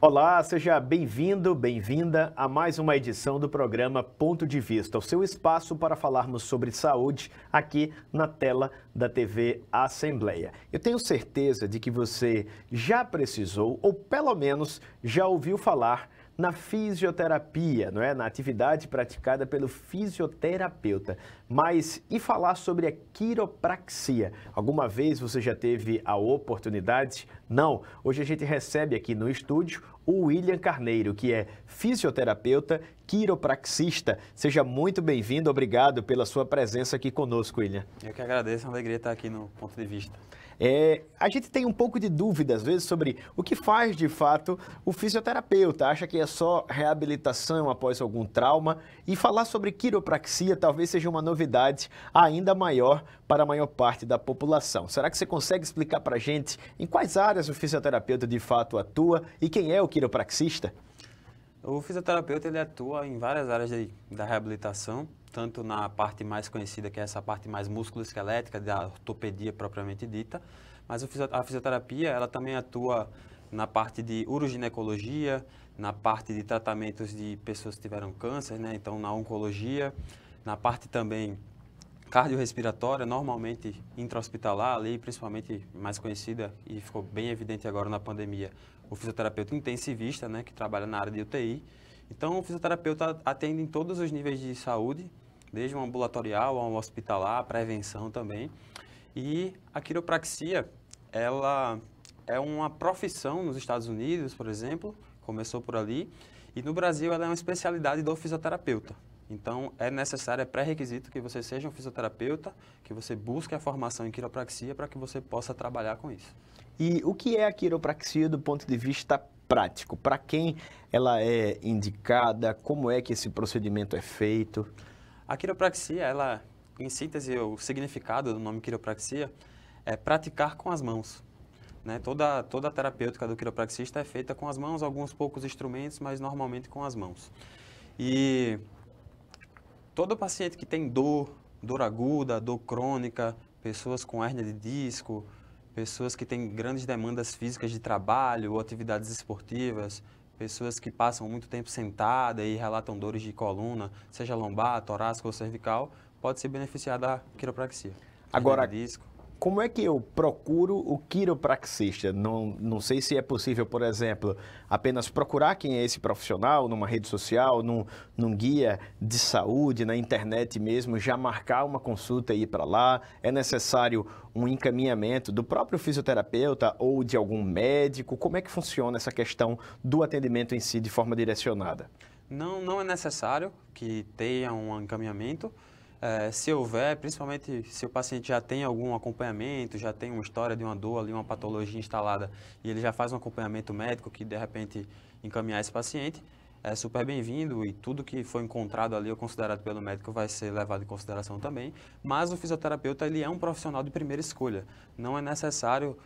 Olá, seja bem-vindo, bem-vinda a mais uma edição do programa Ponto de Vista, o seu espaço para falarmos sobre saúde aqui na tela da TV Assembleia. Eu tenho certeza de que você já precisou, ou pelo menos já ouviu falar na fisioterapia, não é? Na atividade praticada pelo fisioterapeuta. Mas e falar sobre a quiropraxia? Alguma vez você já teve a oportunidade? Não. Hoje a gente recebe aqui no estúdio o William Carneiro, que é fisioterapeuta, quiropraxista. Seja muito bem-vindo, obrigado pela sua presença aqui conosco, William. Eu que agradeço, é uma alegria estar aqui no Ponto de Vista. A gente tem um pouco de dúvida, às vezes, sobre o que faz, de fato, o fisioterapeuta. Acha que é só reabilitação após algum trauma. E falar sobre quiropraxia talvez seja uma novidade ainda maior para a maior parte da população. Será que você consegue explicar para a gente em quais áreas o fisioterapeuta, de fato, atua e quem é o quiropraxista? O fisioterapeuta ele atua em várias áreas da reabilitação, tanto na parte mais conhecida, que é essa parte mais musculoesquelética, da ortopedia propriamente dita, mas a fisioterapia ela também atua na parte de uroginecologia, na parte de tratamentos de pessoas que tiveram câncer, né? Então na oncologia, na parte também cardiorrespiratória, normalmente intra-hospitalar, ali, principalmente mais conhecida e ficou bem evidente agora na pandemia, o fisioterapeuta intensivista, né, que trabalha na área de UTI. Então, o fisioterapeuta atende em todos os níveis de saúde, desde um ambulatorial a um hospitalar, prevenção também. E a quiropraxia, ela é uma profissão nos Estados Unidos, por exemplo, começou por ali, e no Brasil ela é uma especialidade do fisioterapeuta. Então, é necessário, é pré-requisito que você seja um fisioterapeuta, que você busque a formação em quiropraxia para que você possa trabalhar com isso. E o que é a quiropraxia do ponto de vista prático? Para quem ela é indicada? Como é que esse procedimento é feito? A quiropraxia, ela, em síntese, o significado do nome quiropraxia é praticar com as mãos. Né? Toda a terapêutica do quiropraxista é feita com as mãos, alguns poucos instrumentos, mas normalmente com as mãos. E todo paciente que tem dor aguda, dor crônica, pessoas com hérnia de disco, pessoas que têm grandes demandas físicas de trabalho ou atividades esportivas, pessoas que passam muito tempo sentada e relatam dores de coluna, seja lombar, torácica ou cervical, pode se beneficiar da quiropraxia. Agora, Hérnia de disco. como é que eu procuro o quiropraxista? Não sei se é possível, por exemplo, apenas procurar quem é esse profissional numa rede social, num guia de saúde, na internet mesmo, já marcar uma consulta e ir para lá. É necessário um encaminhamento do próprio fisioterapeuta ou de algum médico? Como é que funciona essa questão do atendimento em si de forma direcionada? Não é necessário que tenha um encaminhamento. Se houver, principalmente se o paciente já tem algum acompanhamento, já tem uma história de uma dor ali, uma patologia instalada, e ele já faz um acompanhamento médico que, de repente, encaminhar esse paciente, é super bem-vindo e tudo que foi encontrado ali ou considerado pelo médico vai ser levado em consideração também. Mas o fisioterapeuta, ele é um profissional de primeira escolha. Não é necessário,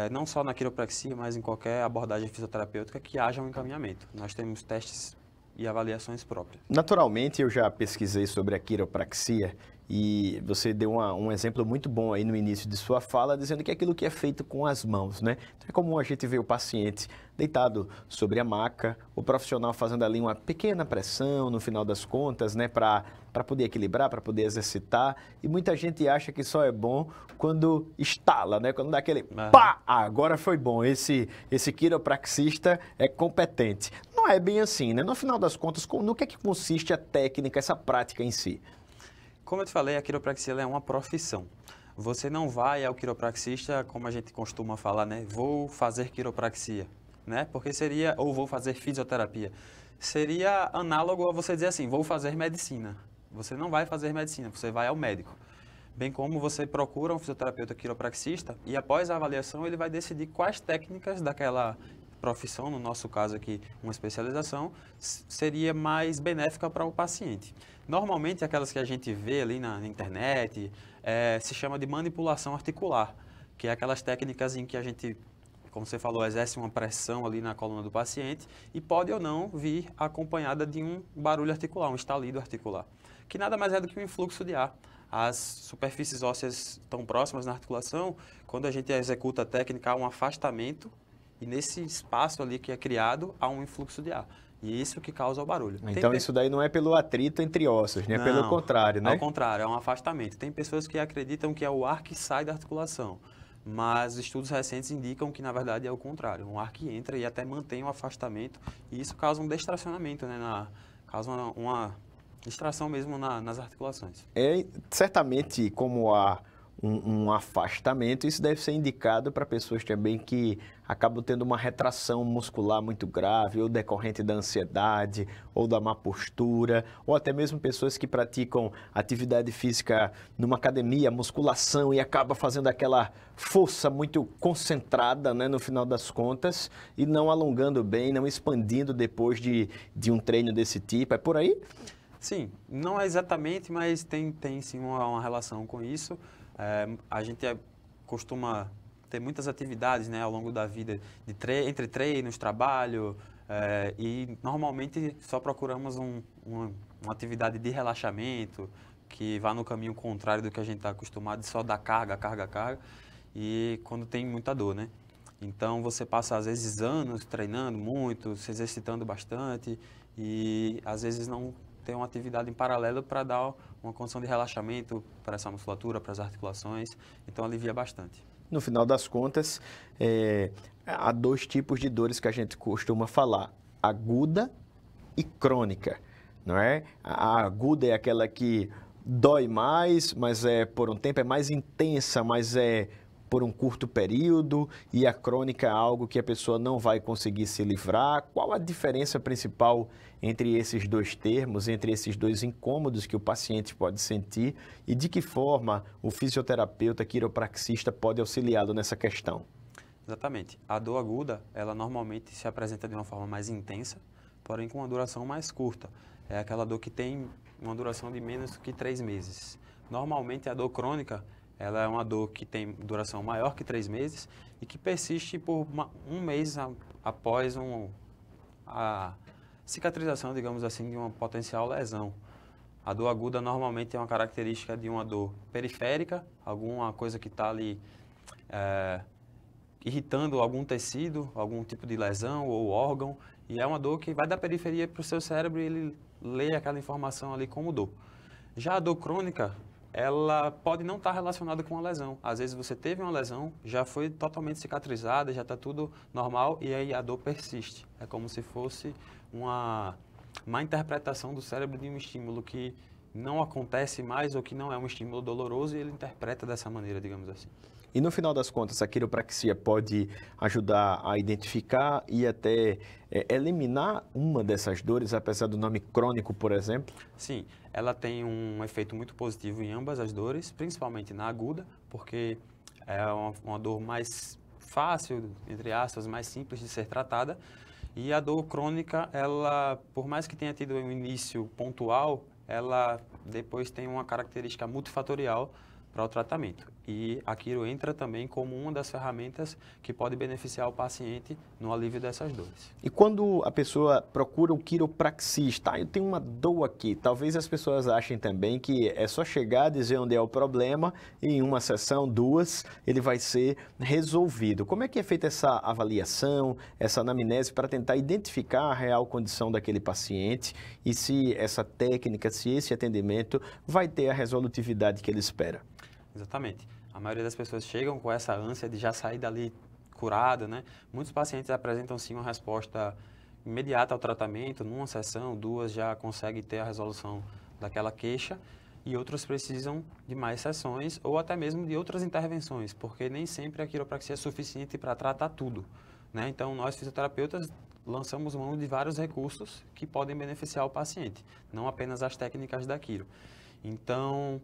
não só na quiropraxia, mas em qualquer abordagem fisioterapêutica, que haja um encaminhamento. Nós temos testes e avaliações próprias. Naturalmente, eu já pesquisei sobre a quiropraxia e você deu um exemplo muito bom aí no início de sua fala, dizendo que é aquilo que é feito com as mãos, né? Então, é comum a gente ver o paciente deitado sobre a maca, o profissional fazendo ali uma pequena pressão no final das contas, né? Para poder equilibrar, para poder exercitar. E muita gente acha que só é bom quando estala, né? Quando dá aquele pá! Agora foi bom, esse quiropraxista é competente. Não é bem assim, né? No final das contas, no que é que consiste a técnica, essa prática em si? Como eu te falei, a quiropraxia é uma profissão. Você não vai ao quiropraxista, como a gente costuma falar, né? Vou fazer quiropraxia, né? Porque seria, ou vou fazer fisioterapia. Seria análogo a você dizer assim, vou fazer medicina. Você não vai fazer medicina, você vai ao médico. Bem como você procura um fisioterapeuta quiropraxista e após a avaliação ele vai decidir quais técnicas daquela profissão, no nosso caso aqui, uma especialização, seria mais benéfica para o paciente. Normalmente, aquelas que a gente vê ali na internet, se chama de manipulação articular, que é aquelas técnicas em que a gente, como você falou, exerce uma pressão ali na coluna do paciente e pode ou não vir acompanhada de um barulho articular, um estalido articular, que nada mais é do que um influxo de ar. As superfícies ósseas estão próximas na articulação, quando a gente executa a técnica, há um afastamento e nesse espaço ali que é criado, há um influxo de ar. E isso que causa o barulho. Então isso daí não é pelo atrito entre ossos, né? Não, Pelo contrário, né? ao contrário, é um afastamento. Tem pessoas que acreditam que é o ar que sai da articulação, mas estudos recentes indicam que, na verdade, é o contrário. Um ar que entra e até mantém o afastamento, e isso causa um distracionamento, né? Causa uma distração mesmo nas articulações. Certamente, como há um afastamento, isso deve ser indicado para pessoas também que acabam tendo uma retração muscular muito grave, ou decorrente da ansiedade, ou da má postura, ou até mesmo pessoas que praticam atividade física numa academia, musculação, e acaba fazendo aquela força muito concentrada, né, no final das contas, e não alongando bem, não expandindo depois de um treino desse tipo. É por aí? Sim, não é exatamente, mas tem sim uma relação com isso. A gente costuma ter muitas atividades, né, ao longo da vida, entre treinos, trabalho, e normalmente só procuramos uma atividade de relaxamento, que vá no caminho contrário do que a gente está acostumado, de só dar carga, e quando tem muita dor, né? Então você passa às vezes anos treinando muito, se exercitando bastante, e às vezes não tem uma atividade em paralelo para dar uma condição de relaxamento para essa musculatura, para as articulações, então alivia bastante. No final das contas, há dois tipos de dores que a gente costuma falar, aguda e crônica, não é? A aguda é aquela que dói mais, mas por um tempo é mais intensa, mas por um curto período, e a crônica é algo que a pessoa não vai conseguir se livrar. Qual a diferença principal entre esses dois termos, entre esses dois incômodos que o paciente pode sentir, e de que forma o fisioterapeuta quiropraxista pode auxiliá-lo nessa questão? Exatamente. A dor aguda, ela normalmente se apresenta de uma forma mais intensa, porém com uma duração mais curta. É aquela dor que tem uma duração de menos que 3 meses. Normalmente a dor crônica, ela é uma dor que tem duração maior que 3 meses e que persiste por um mês após a cicatrização, digamos assim, de uma potencial lesão. A dor aguda normalmente é uma característica de uma dor periférica, alguma coisa que está ali irritando algum tecido, algum tipo de lesão ou órgão, e é uma dor que vai da periferia para o seu cérebro e ele lê aquela informação ali como dor. Já a dor crônica, ela pode não estar relacionada com a lesão. Às vezes você teve uma lesão, já foi totalmente cicatrizada, já está tudo normal e aí a dor persiste. É como se fosse uma má interpretação do cérebro de um estímulo que não acontece mais ou que não é um estímulo doloroso e ele interpreta dessa maneira, digamos assim. E no final das contas, a quiropraxia pode ajudar a identificar e até eliminar uma dessas dores, apesar do nome crônico, por exemplo? Sim, ela tem um efeito muito positivo em ambas as dores, principalmente na aguda, porque é uma dor mais fácil, entre aspas, mais simples de ser tratada. E a dor crônica, ela, por mais que tenha tido um início pontual, ela depois tem uma característica multifatorial para o tratamento. E a quiro entra também como uma das ferramentas que pode beneficiar o paciente no alívio dessas dores. E quando a pessoa procura um quiropraxista, eu tenho uma dor aqui, talvez as pessoas achem também que é só chegar, dizer onde é o problema e em uma sessão, 2, ele vai ser resolvido. Como é que é feita essa avaliação, essa anamnese para tentar identificar a real condição daquele paciente e se essa técnica, se esse atendimento vai ter a resolutividade que ele espera? Exatamente. A maioria das pessoas chegam com essa ânsia de já sair dali curada, né? Muitos pacientes apresentam sim uma resposta imediata ao tratamento, numa sessão, 2 já conseguem ter a resolução daquela queixa e outros precisam de mais sessões ou até mesmo de outras intervenções, porque nem sempre a quiropraxia é suficiente para tratar tudo, né? Então, nós fisioterapeutas lançamos mão de vários recursos que podem beneficiar o paciente, não apenas as técnicas da quiro. Então,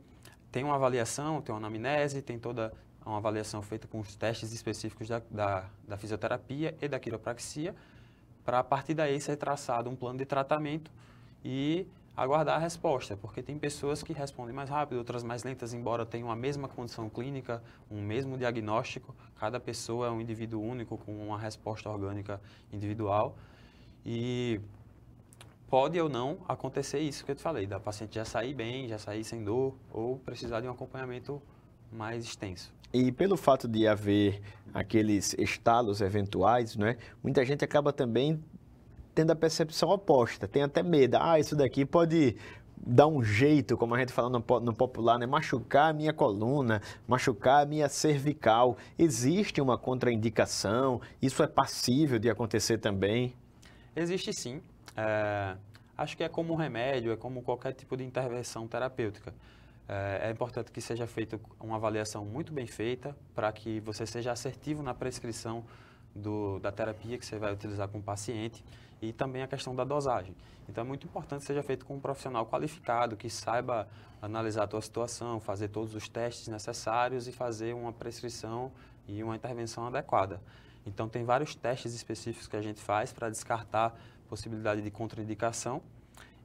tem uma avaliação, tem uma anamnese, tem toda uma avaliação feita com os testes específicos da fisioterapia e da quiropraxia, para a partir daí ser traçado um plano de tratamento e aguardar a resposta, porque tem pessoas que respondem mais rápido, outras mais lentas, embora tenham a mesma condição clínica, um mesmo diagnóstico, cada pessoa é um indivíduo único com uma resposta orgânica individual e pode ou não acontecer isso que eu te falei, da paciente já sair bem, já sair sem dor ou precisar de um acompanhamento mais extenso. E pelo fato de haver aqueles estalos eventuais, né, muita gente acaba também tendo a percepção oposta, tem até medo. Isso daqui pode dar um jeito, como a gente fala no popular, né, machucar a minha coluna, machucar a minha cervical. Existe uma contraindicação? Isso é passível de acontecer também? Existe sim. Acho que é como um remédio, é como qualquer tipo de intervenção terapêutica. É importante que seja feita uma avaliação muito bem feita para que você seja assertivo na prescrição da terapia que você vai utilizar com o paciente e também a questão da dosagem. Então, é muito importante que seja feito com um profissional qualificado, que saiba analisar a tua situação, fazer todos os testes necessários e fazer uma prescrição e uma intervenção adequada. Então, tem vários testes específicos que a gente faz para descartar possibilidade de contraindicação.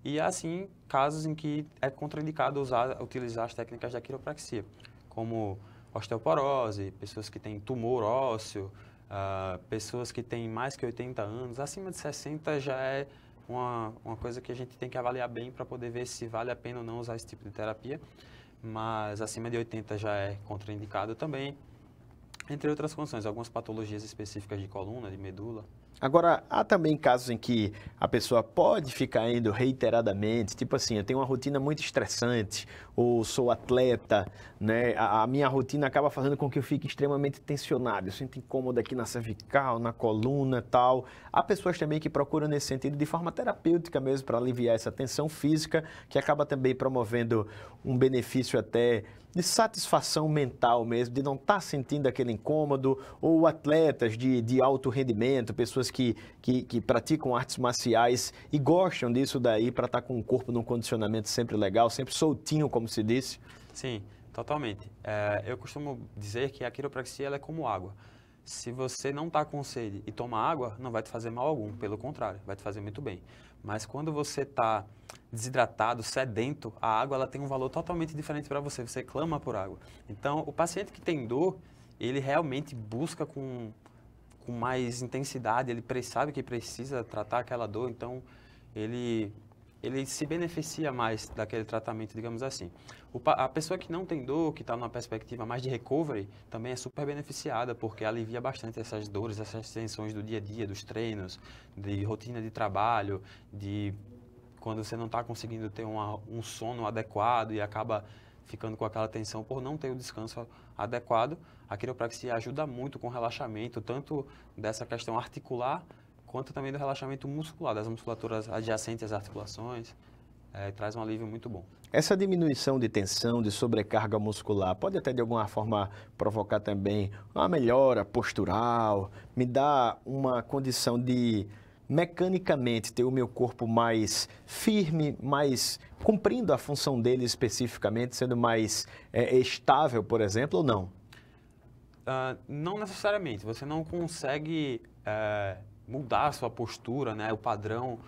E, assim, casos em que é contraindicado utilizar as técnicas da quiropraxia, como osteoporose, pessoas que têm tumor ósseo, pessoas que têm mais que 80 anos, acima de 60 já é uma coisa que a gente tem que avaliar bem para poder ver se vale a pena ou não usar esse tipo de terapia, mas acima de 80 já é contraindicado também, entre outras condições, algumas patologias específicas de coluna, de medula. Agora, há também casos em que a pessoa pode ficar indo reiteradamente, tipo assim, eu tenho uma rotina muito estressante, ou sou atleta, né? A minha rotina acaba fazendo com que eu fique extremamente tensionado, eu sinto incômodo aqui na cervical, na coluna e tal. Há pessoas também que procuram nesse sentido de forma terapêutica mesmo, para aliviar essa tensão física, que acaba também promovendo um benefício até de satisfação mental mesmo, de não estar sentindo aquele incômodo, ou atletas de alto rendimento, pessoas que praticam artes marciais e gostam disso daí para estar com o corpo num condicionamento sempre legal, sempre soltinho, como se disse. Sim, totalmente. Eu costumo dizer que a quiropraxia ela é como água. Se você não está com sede e toma água, não vai te fazer mal algum, pelo contrário, vai te fazer muito bem. Mas quando você está desidratado, sedento, a água ela tem um valor totalmente diferente para você, você clama por água. Então, o paciente que tem dor, ele realmente busca com mais intensidade, ele sabe que precisa tratar aquela dor, então ele se beneficia mais daquele tratamento, digamos assim. A pessoa que não tem dor, que está numa perspectiva mais de recovery, também é super beneficiada, porque alivia bastante essas dores, essas tensões do dia a dia, dos treinos, de rotina de trabalho, de quando você não está conseguindo ter um sono adequado e acaba ficando com aquela tensão por não ter o descanso adequado. A quiropraxia ajuda muito com o relaxamento, tanto dessa questão articular, quanto também do relaxamento muscular, das musculaturas adjacentes às articulações, traz um alívio muito bom. Essa diminuição de tensão, de sobrecarga muscular, pode até de alguma forma provocar também uma melhora postural, me dá uma condição de mecanicamente ter o meu corpo mais firme, mais cumprindo a função dele especificamente, sendo mais estável, por exemplo, ou não? Não necessariamente, você não consegue mudar a sua postura, né, o padrão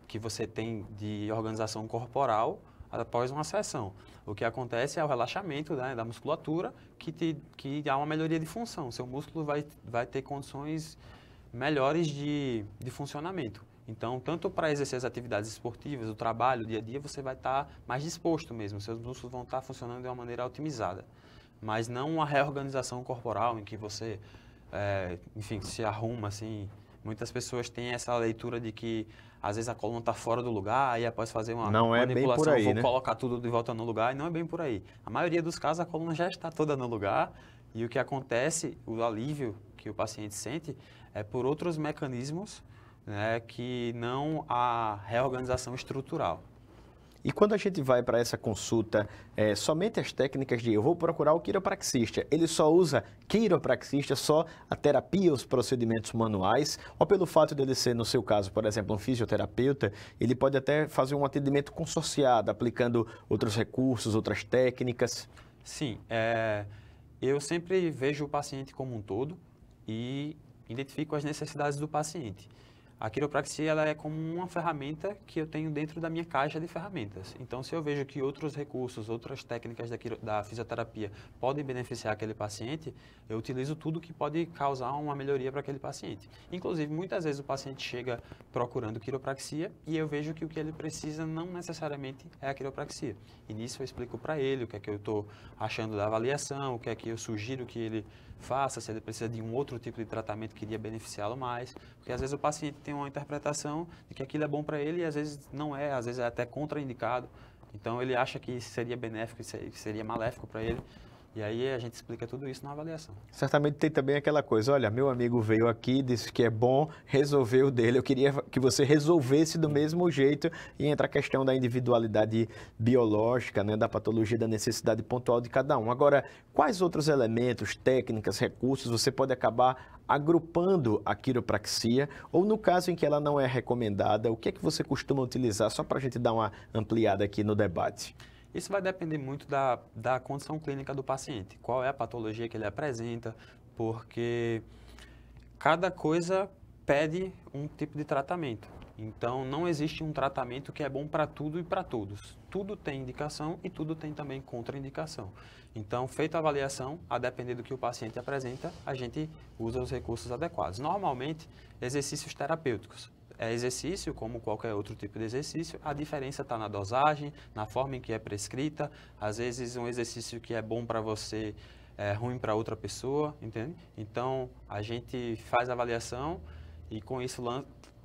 que você tem de organização corporal após uma sessão. O que acontece é o relaxamento, né, da musculatura que há uma melhoria de função. Seu músculo vai ter condições melhores de funcionamento. Então, tanto para exercer as atividades esportivas, o trabalho, o dia a dia, você vai estar mais disposto mesmo. Seus músculos vão estar funcionando de uma maneira otimizada. Mas não uma reorganização corporal em que você, enfim, se arruma assim. Muitas pessoas têm essa leitura de que às vezes a coluna está fora do lugar e após fazer uma manipulação bem por aí, vou colocar tudo de volta no lugar, e não é bem por aí. A maioria dos casos a coluna já está toda no lugar e o que acontece, o alívio que o paciente sente é por outros mecanismos, né, que não a reorganização estrutural. E quando a gente vai para essa consulta, somente as técnicas de eu vou procurar o quiropraxista, ele só usa quiropraxista, só a terapia, os procedimentos manuais, ou pelo fato de ele ser, no seu caso, por exemplo, um fisioterapeuta, ele pode até fazer um atendimento consorciado, aplicando outros recursos, outras técnicas? Sim, eu sempre vejo o paciente como um todo e identifico as necessidades do paciente. A quiropraxia ela é como uma ferramenta que eu tenho dentro da minha caixa de ferramentas. Então, se eu vejo que outros recursos, outras técnicas da fisioterapia podem beneficiar aquele paciente, eu utilizo tudo que pode causar uma melhoria para aquele paciente. Inclusive, muitas vezes o paciente chega procurando quiropraxia e eu vejo que o que ele precisa não necessariamente é a quiropraxia. E nisso eu explico para ele o que é que eu estou achando da avaliação, o que é que eu sugiro que ele faça, se ele precisa de um outro tipo de tratamento que iria beneficiá-lo mais, porque às vezes o paciente tem uma interpretação de que aquilo é bom para ele e às vezes não é, às vezes é até contraindicado, então ele acha que seria benéfico e seria maléfico para ele, e aí a gente explica tudo isso na avaliação. Certamente tem também aquela coisa, olha, meu amigo veio aqui, disse que é bom, resolver o dele, eu queria que você resolvesse do mesmo jeito, e entra a questão da individualidade biológica, né, da patologia, da necessidade pontual de cada um. Agora, quais outros elementos, técnicas, recursos você pode acabar agrupando a quiropraxia, ou no caso em que ela não é recomendada, o que é que você costuma utilizar, só para a gente dar uma ampliada aqui no debate? Isso vai depender muito da condição clínica do paciente, qual é a patologia que ele apresenta, porque cada coisa pede um tipo de tratamento. Então, não existe um tratamento que é bom para tudo e para todos. Tudo tem indicação e tudo tem também contraindicação. Então, feita a avaliação, a depender do que o paciente apresenta, a gente usa os recursos adequados. Normalmente, exercícios terapêuticos. É exercício, como qualquer outro tipo de exercício, a diferença está na dosagem, na forma em que é prescrita. Às vezes, um exercício que é bom para você é ruim para outra pessoa, entende? Então, a gente faz a avaliação e, com isso,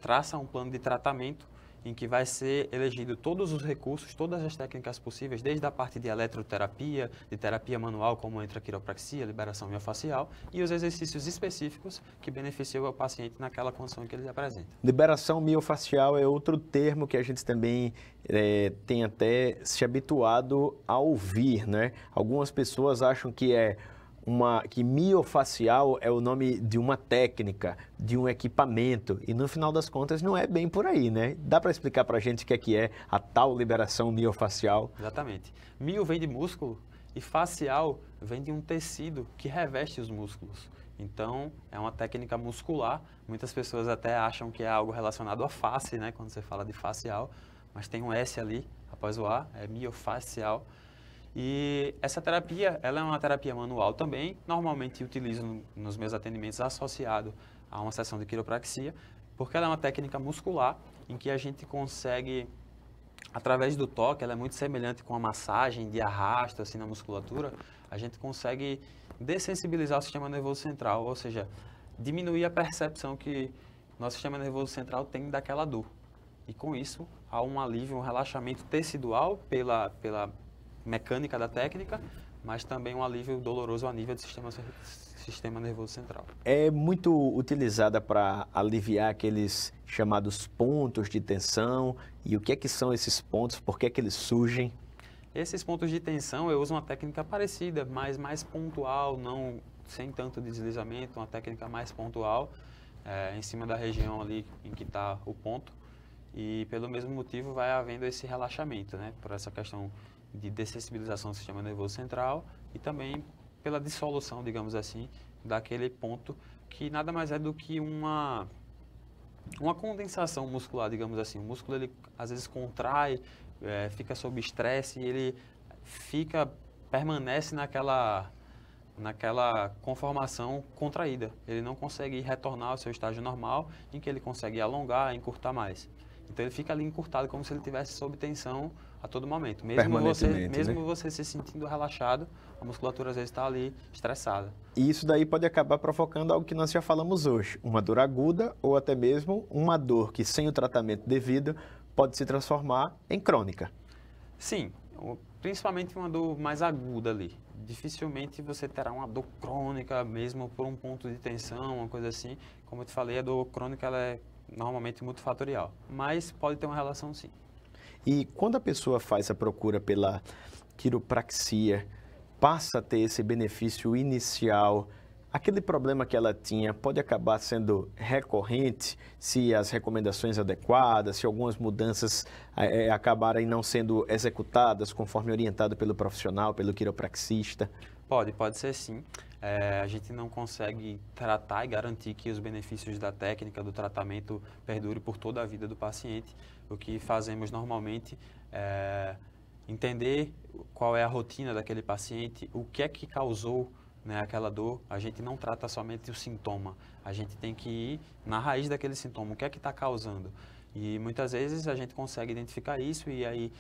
traça um plano de tratamento em que vai ser elegido todos os recursos, todas as técnicas possíveis, desde a parte de eletroterapia, de terapia manual, como entra a quiropraxia, liberação miofascial, e os exercícios específicos que beneficiam o paciente naquela condição em que ele apresenta. Liberação miofascial é outro termo que a gente também tem até se habituado a ouvir, né? Algumas pessoas acham que que miofascial é o nome de uma técnica, de um equipamento, e no final das contas não é bem por aí, né? Dá para explicar para a gente o que é a tal liberação miofascial? Exatamente. Mio vem de músculo e facial vem de um tecido que reveste os músculos. Então, é uma técnica muscular. Muitas pessoas até acham que é algo relacionado à face, né? Quando você fala de facial, mas tem um S ali após o A, é miofascial. E essa terapia, ela é uma terapia manual também, normalmente utilizo nos meus atendimentos associado a uma sessão de quiropraxia, porque ela é uma técnica muscular em que a gente consegue, através do toque, ela é muito semelhante com a massagem de arrasto assim na musculatura, a gente consegue dessensibilizar o sistema nervoso central, ou seja, diminuir a percepção que nosso sistema nervoso central tem daquela dor. E com isso, há um alívio, um relaxamento tecidual pela mecânica da técnica, mas também um alívio doloroso a nível do sistema nervoso central. É muito utilizada para aliviar aqueles chamados pontos de tensão. E o que é que são esses pontos? Por que é que eles surgem? Esses pontos de tensão, eu uso uma técnica parecida, mas mais pontual, não sem tanto deslizamento, uma técnica mais pontual, em cima da região ali em que está o ponto. E pelo mesmo motivo vai havendo esse relaxamento, né? Por essa questão de dessensibilização do sistema nervoso central e também pela dissolução, digamos assim, daquele ponto que nada mais é do que uma condensação muscular, digamos assim. O músculo, ele às vezes contrai, fica sob estresse e ele permanece naquela conformação contraída. Ele não consegue retornar ao seu estágio normal, em que ele consegue alongar, encurtar mais. Então ele fica ali encurtado, como se ele estivesse sob tensão a todo momento. Mesmo você se sentindo relaxado, a musculatura às vezes está ali estressada. E isso daí pode acabar provocando algo que nós já falamos hoje, uma dor aguda ou até mesmo uma dor que sem o tratamento devido pode se transformar em crônica. Sim, principalmente uma dor mais aguda ali. Dificilmente você terá uma dor crônica mesmo por um ponto de tensão, uma coisa assim. Como eu te falei, a dor crônica ela é normalmente multifatorial, mas pode ter uma relação sim. E quando a pessoa faz a procura pela quiropraxia, passa a ter esse benefício inicial, aquele problema que ela tinha pode acabar sendo recorrente se as recomendações adequadas, se algumas mudanças acabarem não sendo executadas conforme orientado pelo profissional, pelo quiropraxista? Pode ser sim. a gente não consegue tratar e garantir que os benefícios da técnica, do tratamento, perdure por toda a vida do paciente. O que fazemos normalmente é entender qual é a rotina daquele paciente, o que é que causou, né, aquela dor. A gente não trata somente o sintoma, a gente tem que ir na raiz daquele sintoma, o que é que está causando. E muitas vezes a gente consegue identificar isso e aí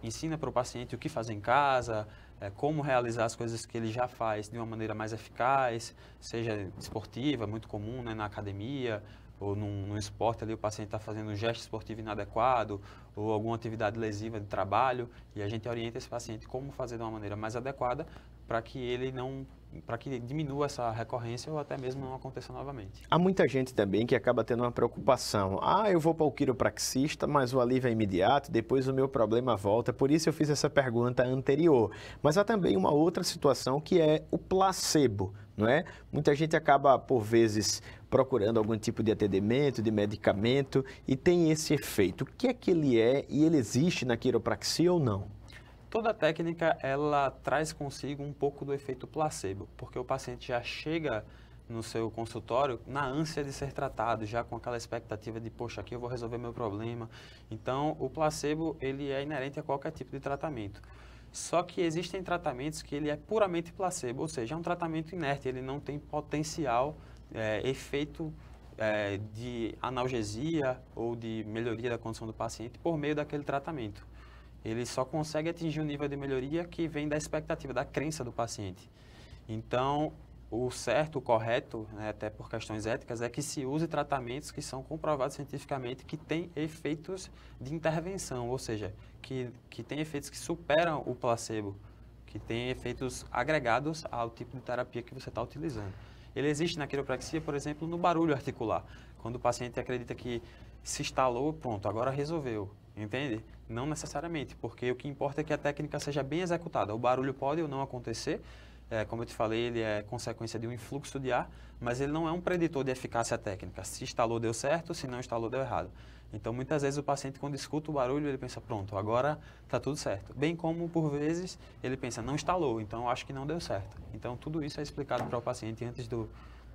ensina para o paciente o que fazer em casa, como realizar as coisas que ele já faz de uma maneira mais eficaz, seja esportiva, muito comum, né, na academia, ou num esporte ali o paciente está fazendo um gesto esportivo inadequado, ou alguma atividade lesiva de trabalho, e a gente orienta esse paciente como fazer de uma maneira mais adequada para que ele não, para que diminua essa recorrência ou até mesmo não aconteça novamente. Há muita gente também que acaba tendo uma preocupação. Eu vou para o quiropraxista, mas o alívio é imediato, depois o meu problema volta. Por isso eu fiz essa pergunta anterior. Mas há também uma outra situação que é o placebo, não é? Muita gente acaba, por vezes, procurando algum tipo de atendimento, de medicamento e tem esse efeito. O que é que ele é e ele existe na quiropraxia ou não? Toda técnica, ela traz consigo um pouco do efeito placebo, porque o paciente já chega no seu consultório na ânsia de ser tratado, já com aquela expectativa de, poxa, aqui eu vou resolver meu problema. Então, o placebo, ele é inerente a qualquer tipo de tratamento. Só que existem tratamentos que ele é puramente placebo, ou seja, é um tratamento inerte, ele não tem potencial, efeito de analgesia ou de melhoria da condição do paciente por meio daquele tratamento. Ele só consegue atingir um nível de melhoria que vem da expectativa, da crença do paciente. Então, o certo, o correto, né, até por questões éticas, é que se use tratamentos que são comprovados cientificamente que têm efeitos de intervenção, ou seja, que têm efeitos que superam o placebo, que têm efeitos agregados ao tipo de terapia que você está utilizando. Ele existe na quiropraxia, por exemplo, no barulho articular. Quando o paciente acredita que se instalou, pronto, agora resolveu. Entende? Não necessariamente, porque o que importa é que a técnica seja bem executada. O barulho pode ou não acontecer, como eu te falei, ele é consequência de um influxo de ar, mas ele não é um preditor de eficácia técnica. Se instalou, deu certo, se não instalou, deu errado. Então, muitas vezes o paciente, quando escuta o barulho, ele pensa, pronto, agora está tudo certo. Bem como, por vezes, ele pensa, não instalou, então acho que não deu certo. Então, tudo isso é explicado para o paciente antes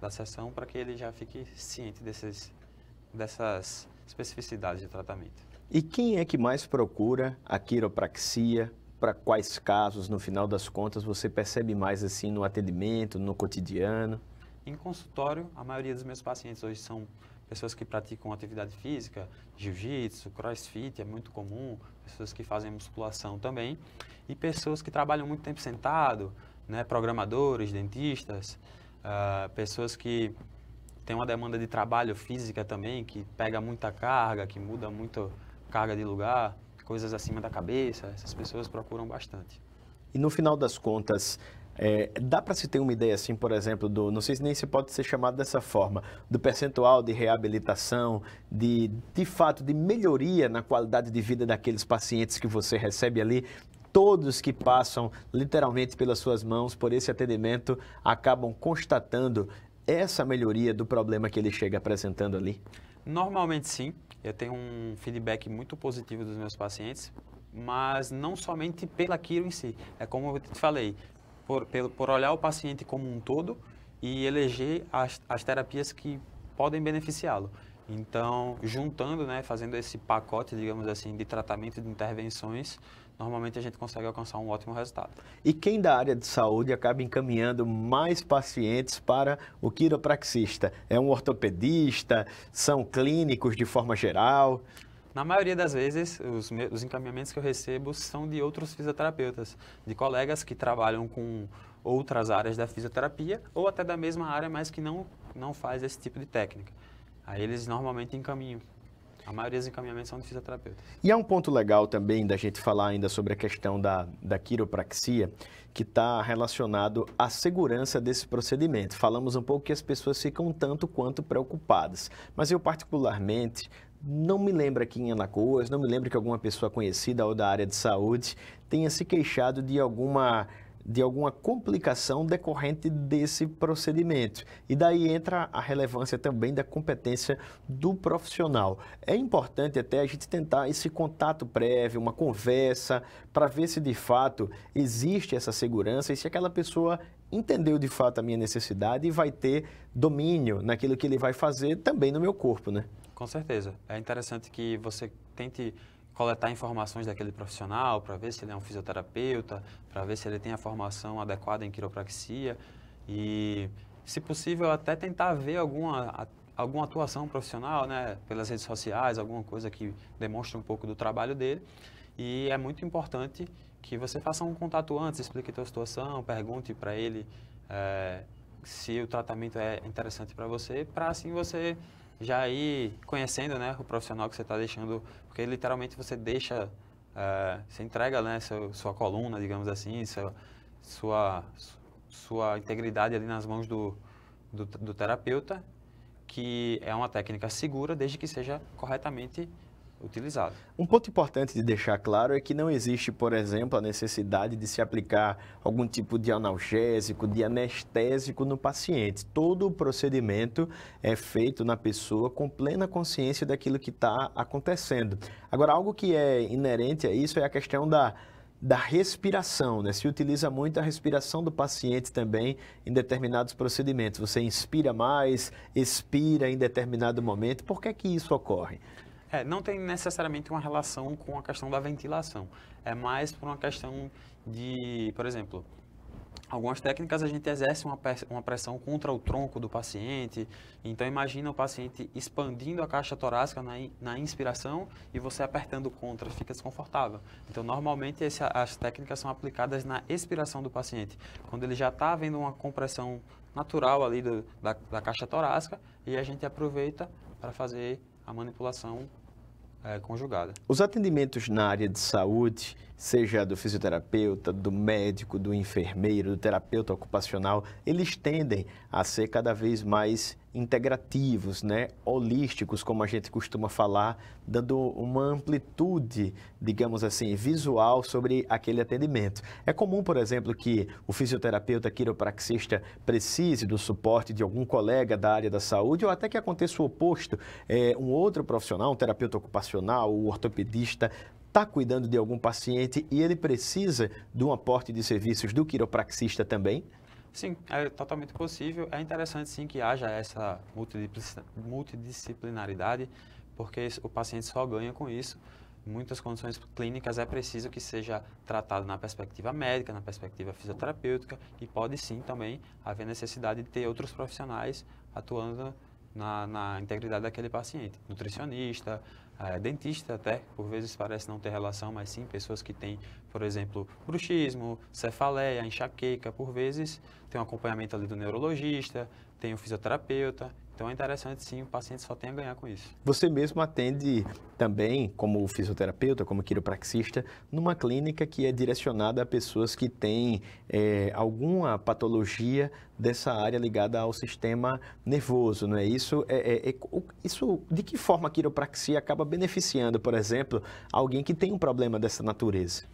da sessão, para que ele já fique ciente dessas especificidades de tratamento. E quem é que mais procura a quiropraxia? Para quais casos, no final das contas, você percebe mais assim no atendimento, no cotidiano? Em consultório, a maioria dos meus pacientes hoje são pessoas que praticam atividade física, jiu-jitsu, crossfit, é muito comum, pessoas que fazem musculação também, e pessoas que trabalham muito tempo sentado, né, programadores, dentistas, pessoas que têm uma demanda de trabalho física também, que pega muita carga, que muda muito carga de lugar, coisas acima da cabeça, essas pessoas procuram bastante. E no final das contas, dá para se ter uma ideia assim, por exemplo, não sei se nem se pode ser chamado dessa forma, do percentual de reabilitação, de fato, de melhoria na qualidade de vida daqueles pacientes que você recebe ali? Todos que passam literalmente pelas suas mãos por esse atendimento acabam constatando essa melhoria do problema que ele chega apresentando ali? Normalmente sim. Eu tenho um feedback muito positivo dos meus pacientes, mas não somente pela quiro em si. É como eu te falei, por olhar o paciente como um todo e eleger as terapias que podem beneficiá-lo. Então, juntando, né, fazendo esse pacote, digamos assim, de tratamento de intervenções, normalmente a gente consegue alcançar um ótimo resultado. E quem da área de saúde acaba encaminhando mais pacientes para o quiropraxista? É um ortopedista? São clínicos de forma geral? Na maioria das vezes, os encaminhamentos que eu recebo são de outros fisioterapeutas, de colegas que trabalham com outras áreas da fisioterapia ou até da mesma área, mas que não faz esse tipo de técnica. Aí eles normalmente encaminham. A maioria dos encaminhamentos são de fisioterapeutas. E há um ponto legal também da gente falar ainda sobre a questão da quiropraxia, que está relacionado à segurança desse procedimento. Falamos um pouco que as pessoas ficam um tanto quanto preocupadas, mas eu particularmente não me lembro aqui em Alagoas, não me lembro que alguma pessoa conhecida ou da área de saúde tenha se queixado de alguma de alguma complicação decorrente desse procedimento. E daí entra a relevância também da competência do profissional. É importante até a gente tentar esse contato prévio, uma conversa, para ver se de fato existe essa segurança e se aquela pessoa entendeu de fato a minha necessidade e vai ter domínio naquilo que ele vai fazer também no meu corpo, né? Com certeza. É interessante que você tente coletar informações daquele profissional para ver se ele é um fisioterapeuta, para ver se ele tem a formação adequada em quiropraxia e, se possível, até tentar ver alguma atuação profissional, né, pelas redes sociais, alguma coisa que demonstre um pouco do trabalho dele. E é muito importante que você faça um contato antes, explique a sua situação, pergunte para ele se o tratamento é interessante para você, para assim você já ir conhecendo, né, o profissional que você está deixando, porque literalmente você deixa, você entrega, né, sua coluna, digamos assim, sua integridade ali nas mãos do terapeuta, que é uma técnica segura desde que seja corretamente utilizado. Um ponto importante de deixar claro é que não existe, por exemplo, a necessidade de se aplicar algum tipo de analgésico, de anestésico no paciente. Todo o procedimento é feito na pessoa com plena consciência daquilo que está acontecendo. Agora, algo que é inerente a isso é a questão da respiração, né? Se utiliza muito a respiração do paciente também em determinados procedimentos. Você inspira mais, expira em determinado momento. Por que que isso ocorre? Não tem necessariamente uma relação com a questão da ventilação. É mais por uma questão de, por exemplo, algumas técnicas a gente exerce uma pressão contra o tronco do paciente. Então, imagina o paciente expandindo a caixa torácica na inspiração e você apertando contra, fica desconfortável. Então, normalmente as técnicas são aplicadas na expiração do paciente, quando ele já está havendo uma compressão natural ali da caixa torácica, e a gente aproveita para fazer a manipulação conjugada. Os atendimentos na área de saúde, seja do fisioterapeuta, do médico, do enfermeiro, do terapeuta ocupacional, eles tendem a ser cada vez mais integrativos, né? Holísticos, como a gente costuma falar, dando uma amplitude, digamos assim, visual sobre aquele atendimento. É comum, por exemplo, que o fisioterapeuta quiropraxista precise do suporte de algum colega da área da saúde, ou até que aconteça o oposto, um outro profissional, um terapeuta ocupacional, o ortopedista, está cuidando de algum paciente e ele precisa de um aporte de serviços do quiropraxista também? Sim, é totalmente possível. É interessante, sim, que haja essa multidisciplinaridade, porque o paciente só ganha com isso. Em muitas condições clínicas é preciso que seja tratado na perspectiva médica, na perspectiva fisioterapêutica, e pode sim também haver necessidade de ter outros profissionais atuando na integridade daquele paciente. Nutricionista, dentista até, por vezes parece não ter relação, mas sim pessoas que têm, por exemplo, bruxismo, cefaleia, enxaqueca, por vezes tem um acompanhamento ali do neurologista, tem o fisioterapeuta. Então é interessante sim, o paciente só tem a ganhar com isso. Você mesmo atende também como fisioterapeuta, como quiropraxista, numa clínica que é direcionada a pessoas que têm alguma patologia dessa área ligada ao sistema nervoso, não é isso? Isso, de que forma a quiropraxia acaba beneficiando, por exemplo, alguém que tem um problema dessa natureza?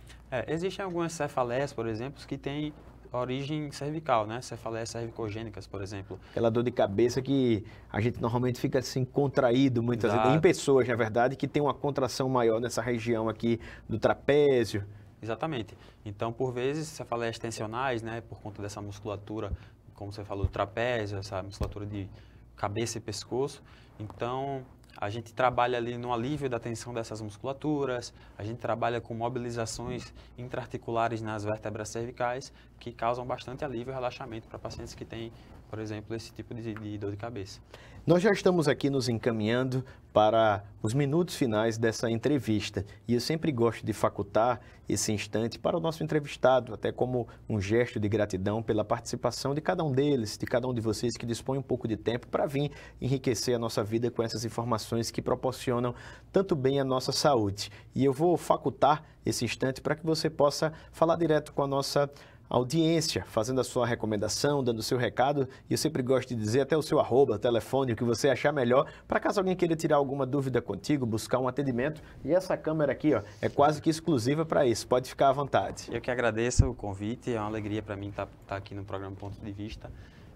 Existem algumas cefaleias, por exemplo, que têm origem cervical, né? Cefaleias cervicogênicas, por exemplo. Aquela dor de cabeça que a gente normalmente fica assim contraído muitas vezes. Tem pessoas, na verdade, que tem uma contração maior nessa região aqui do trapézio. Exatamente. Então, por vezes, cefaleias tensionais, né? Por conta dessa musculatura, como você falou, do trapézio, essa musculatura de cabeça e pescoço. Então, a gente trabalha ali no alívio da tensão dessas musculaturas, a gente trabalha com mobilizações intraarticulares nas vértebras cervicais, que causam bastante alívio e relaxamento para pacientes que têm, por exemplo, esse tipo de dor de cabeça. Nós já estamos aqui nos encaminhando para os minutos finais dessa entrevista e eu sempre gosto de facultar esse instante para o nosso entrevistado, até como um gesto de gratidão pela participação de cada um deles, de cada um de vocês que dispõe um pouco de tempo para vir enriquecer a nossa vida com essas informações que proporcionam tanto bem a nossa saúde. E eu vou facultar esse instante para que você possa falar direto com a nossa audiência, fazendo a sua recomendação, dando o seu recado, e eu sempre gosto de dizer até o seu arroba, telefone, o que você achar melhor, para caso alguém queira tirar alguma dúvida contigo, buscar um atendimento. E essa câmera aqui, ó, é quase que exclusiva para isso, pode ficar à vontade. Eu que agradeço o convite, é uma alegria para mim estar aqui no programa Ponto de Vista.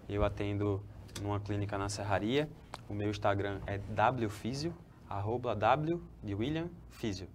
Eu atendo numa clínica na Serraria, o meu Instagram é wfisio, @w de William Físio.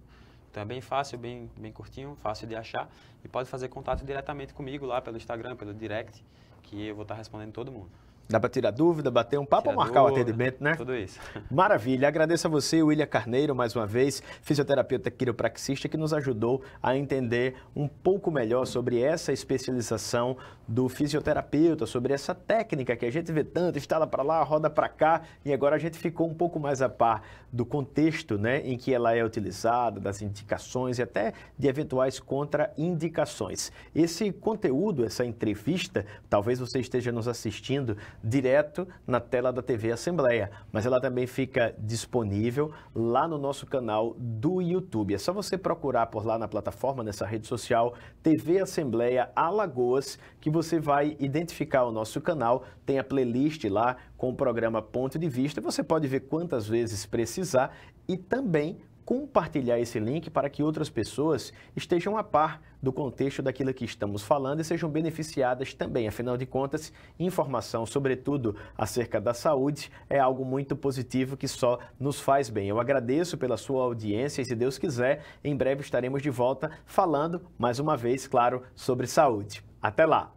Então é bem fácil, bem curtinho, fácil de achar e pode fazer contato diretamente comigo lá pelo Instagram, pelo direct, que eu vou estar respondendo todo mundo. Dá para tirar dúvida, bater um papo ou marcar o atendimento, né? Tudo isso. Maravilha. Agradeço a você, William Carneiro, mais uma vez, fisioterapeuta quiropraxista, que nos ajudou a entender um pouco melhor sobre essa especialização do fisioterapeuta, sobre essa técnica que a gente vê tanto, instala para lá, roda para cá, e agora a gente ficou um pouco mais a par do contexto, né, em que ela é utilizada, das indicações e até de eventuais contraindicações. Esse conteúdo, essa entrevista, talvez você esteja nos assistindo direto na tela da TV Assembleia, mas ela também fica disponível lá no nosso canal do YouTube. É só você procurar por lá na plataforma, nessa rede social, TV Assembleia Alagoas, que você vai identificar o nosso canal, tem a playlist lá com o programa Ponto de Vista, você pode ver quantas vezes precisar e também compartilhar esse link para que outras pessoas estejam a par do contexto daquilo que estamos falando e sejam beneficiadas também. Afinal de contas, informação, sobretudo acerca da saúde, é algo muito positivo que só nos faz bem. Eu agradeço pela sua audiência e, se Deus quiser, em breve estaremos de volta falando, mais uma vez, claro, sobre saúde. Até lá!